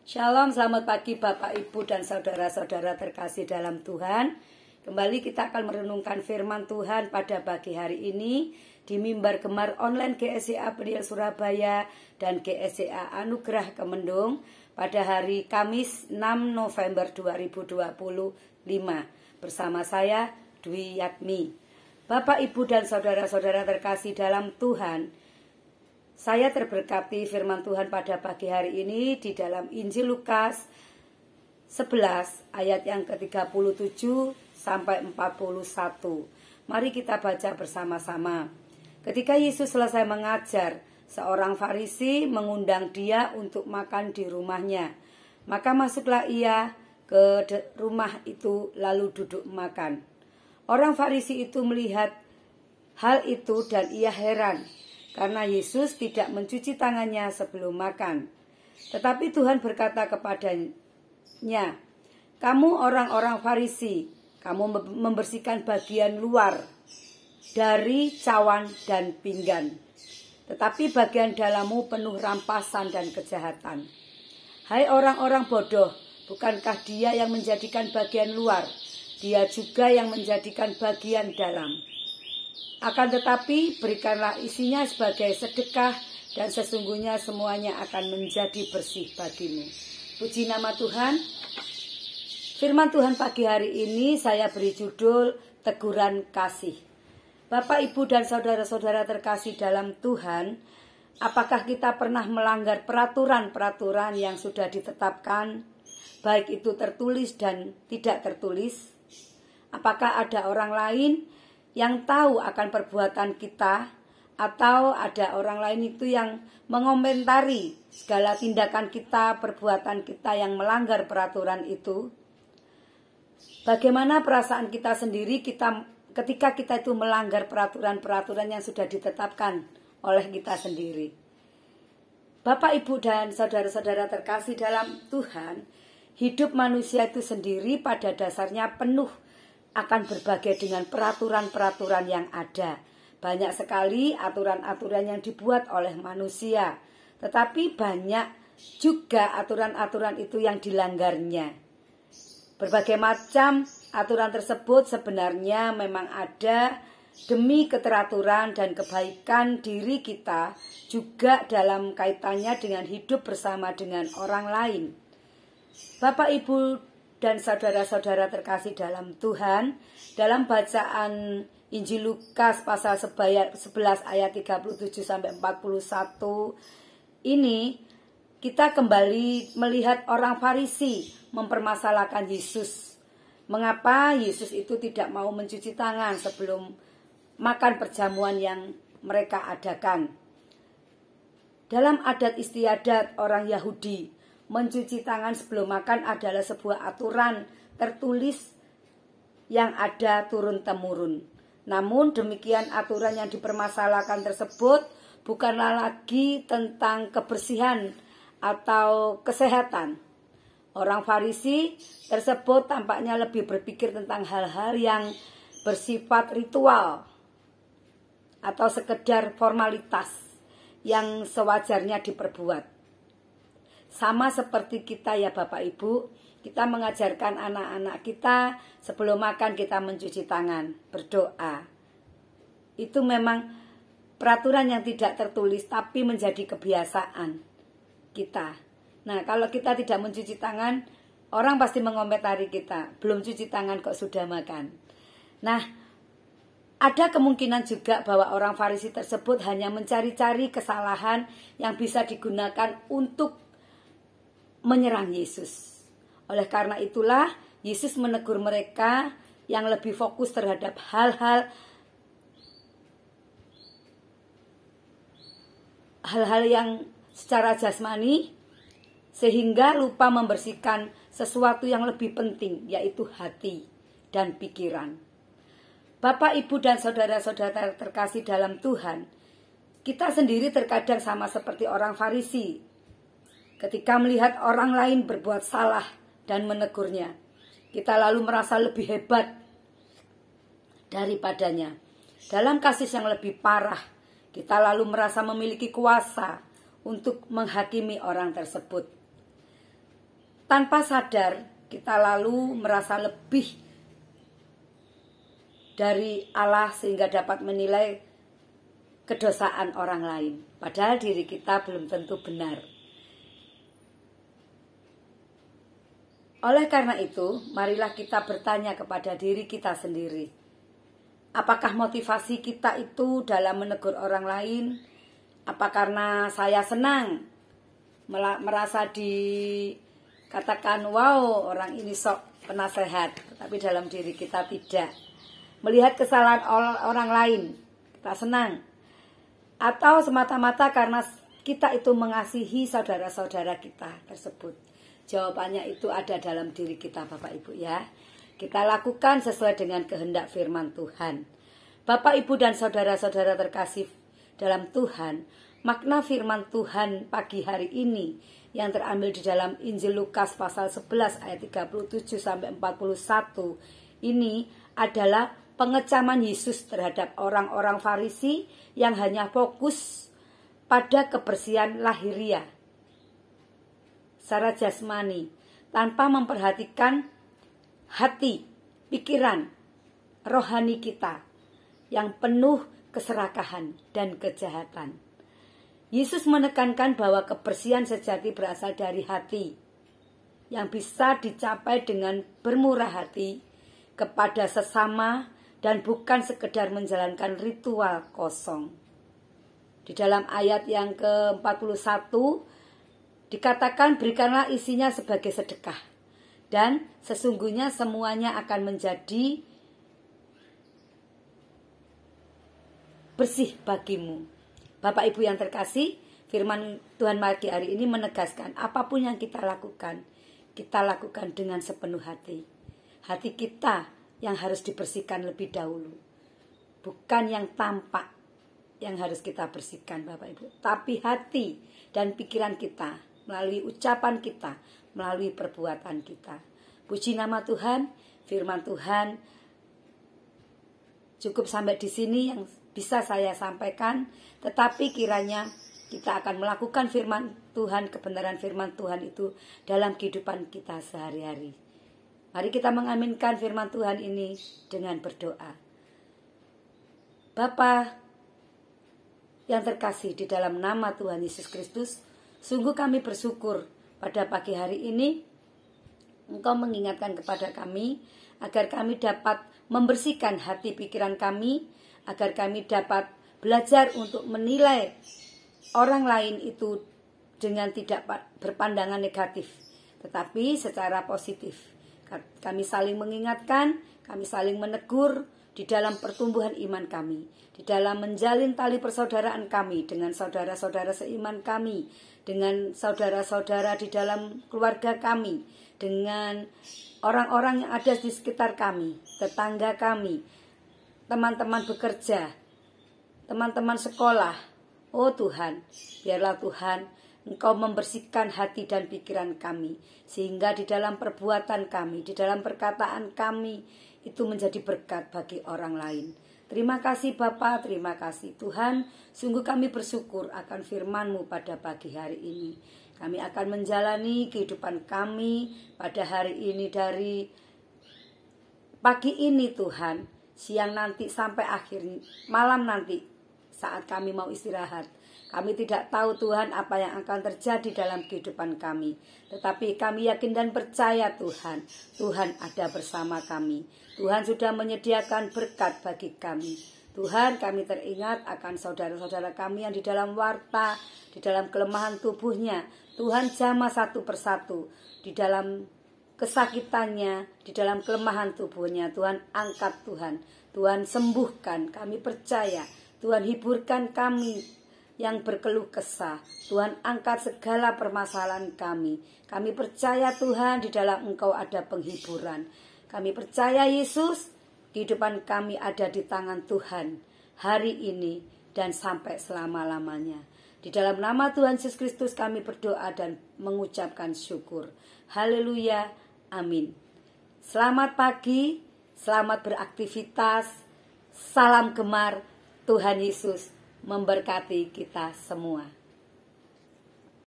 Shalom, selamat pagi Bapak, Ibu, dan saudara-saudara terkasih dalam Tuhan. Kembali kita akan merenungkan firman Tuhan pada pagi hari ini di mimbar Gemar online GSCA Peniel Surabaya dan GSCA Anugerah Kemendung pada hari Kamis 6 November 2025 bersama saya Dwi Yatmi. Bapak, Ibu, dan saudara-saudara terkasih dalam Tuhan, saya terberkati firman Tuhan pada pagi hari ini di dalam Injil Lukas 11 ayat yang ke-37 sampai 41. Mari kita baca bersama-sama. Ketika Yesus selesai mengajar, seorang Farisi mengundang dia untuk makan di rumahnya. Maka masuklah ia ke rumah itu lalu duduk makan. Orang Farisi itu melihat hal itu dan ia heran, karena Yesus tidak mencuci tangannya sebelum makan. Tetapi Tuhan berkata kepadanya, "Kamu orang-orang Farisi, kamu membersihkan bagian luar dari cawan dan pinggan, tetapi bagian dalammu penuh rampasan dan kejahatan. Hai orang-orang bodoh, bukankah Dia yang menjadikan bagian luar, Dia juga yang menjadikan bagian dalam? Akan tetapi berikanlah isinya sebagai sedekah, dan sesungguhnya semuanya akan menjadi bersih bagimu." Puji nama Tuhan. Firman Tuhan pagi hari ini saya beri judul Teguran Kasih. Bapak, Ibu, dan saudara-saudara terkasih dalam Tuhan, apakah kita pernah melanggar peraturan-peraturan yang sudah ditetapkan, baik itu tertulis dan tidak tertulis? Apakah ada orang lain yang tahu akan perbuatan kita, atau ada orang lain itu yang mengomentari segala tindakan kita, perbuatan kita yang melanggar peraturan itu? Bagaimana perasaan kita sendiri ketika kita itu melanggar peraturan-peraturan yang sudah ditetapkan oleh kita sendiri? Bapak, Ibu, dan saudara-saudara terkasih dalam Tuhan, hidup manusia itu sendiri pada dasarnya penuh akan berbagai dengan peraturan-peraturan yang ada. Banyak sekali aturan-aturan yang dibuat oleh manusia, tetapi banyak juga aturan-aturan itu yang dilanggarnya. Berbagai macam aturan tersebut sebenarnya memang ada demi keteraturan dan kebaikan diri kita, juga dalam kaitannya dengan hidup bersama dengan orang lain. Bapak, Ibu, dan saudara-saudara terkasih dalam Tuhan, dalam bacaan Injil Lukas pasal 11 ayat 37 sampai 41 ini, kita kembali melihat orang Farisi mempermasalahkan Yesus. Mengapa Yesus itu tidak mau mencuci tangan sebelum makan perjamuan yang mereka adakan? Dalam adat istiadat orang Yahudi, mencuci tangan sebelum makan adalah sebuah aturan tertulis yang ada turun-temurun. Namun demikian aturan yang dipermasalahkan tersebut bukanlah lagi tentang kebersihan atau kesehatan. Orang Farisi tersebut tampaknya lebih berpikir tentang hal-hal yang bersifat ritual atau sekedar formalitas yang sewajarnya diperbuat. Sama seperti kita ya Bapak, Ibu, kita mengajarkan anak-anak kita sebelum makan kita mencuci tangan, berdoa. Itu memang peraturan yang tidak tertulis tapi menjadi kebiasaan kita. Nah, kalau kita tidak mencuci tangan, orang pasti mengomentari kita, belum cuci tangan kok sudah makan. Nah, ada kemungkinan juga bahwa orang Farisi tersebut hanya mencari-cari kesalahan yang bisa digunakan untuk menyerang Yesus. Oleh karena itulah Yesus menegur mereka yang lebih fokus terhadap hal-hal yang secara jasmani, sehingga lupa membersihkan sesuatu yang lebih penting, yaitu hati dan pikiran. Bapak, Ibu, dan saudara-saudara terkasih dalam Tuhan, kita sendiri terkadang sama seperti orang Farisi. Ketika melihat orang lain berbuat salah dan menegurnya, kita lalu merasa lebih hebat daripadanya. Dalam kasus yang lebih parah, kita lalu merasa memiliki kuasa untuk menghakimi orang tersebut. tanpa sadar kita lalu merasa lebih dari Allah sehingga dapat menilai kedosaan orang lain. Padahal diri kita belum tentu benar. Oleh karena itu, marilah kita bertanya kepada diri kita sendiri. Apakah motivasi kita itu dalam menegur orang lain? Apa karena saya senang merasa dikatakan, wow, orang ini sok penasehat, tapi dalam diri kita tidak. Melihat kesalahan orang lain, kita senang. Atau semata-mata karena kita itu mengasihi saudara-saudara kita tersebut. Jawabannya itu ada dalam diri kita, Bapak Ibu ya. Kita lakukan sesuai dengan kehendak firman Tuhan. Bapak Ibu dan saudara-saudara terkasih dalam Tuhan, makna firman Tuhan pagi hari ini yang terambil di dalam Injil Lukas pasal 11 ayat 37 sampai 41 ini adalah pengecaman Yesus terhadap orang-orang Farisi yang hanya fokus pada kebersihan lahiriah secara jasmani, tanpa memperhatikan hati, pikiran, rohani kita yang penuh keserakahan dan kejahatan. Yesus menekankan bahwa kebersihan sejati berasal dari hati, yang bisa dicapai dengan bermurah hati kepada sesama dan bukan sekedar menjalankan ritual kosong. Di dalam ayat yang ke-41 dikatakan, berikanlah isinya sebagai sedekah, dan sesungguhnya semuanya akan menjadi bersih bagimu. Bapak Ibu yang terkasih, firman Tuhan pagi hari ini menegaskan apapun yang kita lakukan dengan sepenuh hati. Hati kita yang harus dibersihkan lebih dahulu. Bukan yang tampak yang harus kita bersihkan, Bapak Ibu, tapi hati dan pikiran kita, melalui ucapan kita, melalui perbuatan kita. Puji nama Tuhan, firman Tuhan cukup sampai di sini yang bisa saya sampaikan, tetapi kiranya kita akan melakukan firman Tuhan, kebenaran firman Tuhan itu dalam kehidupan kita sehari-hari. Mari kita mengaminkan firman Tuhan ini dengan berdoa. Bapa yang terkasih, di dalam nama Tuhan Yesus Kristus, sungguh kami bersyukur pada pagi hari ini Engkau mengingatkan kepada kami agar kami dapat membersihkan hati pikiran kami, agar kami dapat belajar untuk menilai orang lain itu dengan tidak berpandangan negatif, tetapi secara positif. Kami saling mengingatkan, kami saling menegur di dalam pertumbuhan iman kami, di dalam menjalin tali persaudaraan kami dengan saudara-saudara seiman kami, dengan saudara-saudara di dalam keluarga kami, dengan orang-orang yang ada di sekitar kami, tetangga kami, teman-teman bekerja, teman-teman sekolah. Oh Tuhan, biarlah Tuhan Engkau membersihkan hati dan pikiran kami, sehingga di dalam perbuatan kami, di dalam perkataan kami, itu menjadi berkat bagi orang lain. Terima kasih Bapa, terima kasih Tuhan. Sungguh kami bersyukur akan firman-Mu pada pagi hari ini. Kami akan menjalani kehidupan kami pada hari ini, dari pagi ini Tuhan, siang nanti sampai akhir malam nanti saat kami mau istirahat. Kami tidak tahu Tuhan apa yang akan terjadi dalam kehidupan kami, tetapi kami yakin dan percaya Tuhan, Tuhan ada bersama kami. Tuhan sudah menyediakan berkat bagi kami. Tuhan, kami teringat akan saudara-saudara kami yang di dalam warta, di dalam kelemahan tubuhnya. Tuhan jamah satu persatu di dalam kesakitannya, di dalam kelemahan tubuhnya. Tuhan angkat Tuhan, Tuhan sembuhkan. Kami percaya Tuhan hiburkan kami yang berkeluh kesah. Tuhan angkat segala permasalahan kami. Kami percaya Tuhan di dalam Engkau ada penghiburan. Kami percaya Yesus, kehidupan kami ada di tangan Tuhan hari ini dan sampai selama-lamanya. Di dalam nama Tuhan Yesus Kristus kami berdoa dan mengucapkan syukur. Haleluya, amin. Selamat pagi, selamat beraktivitas. Salam gemar, Tuhan Yesus memberkati kita semua.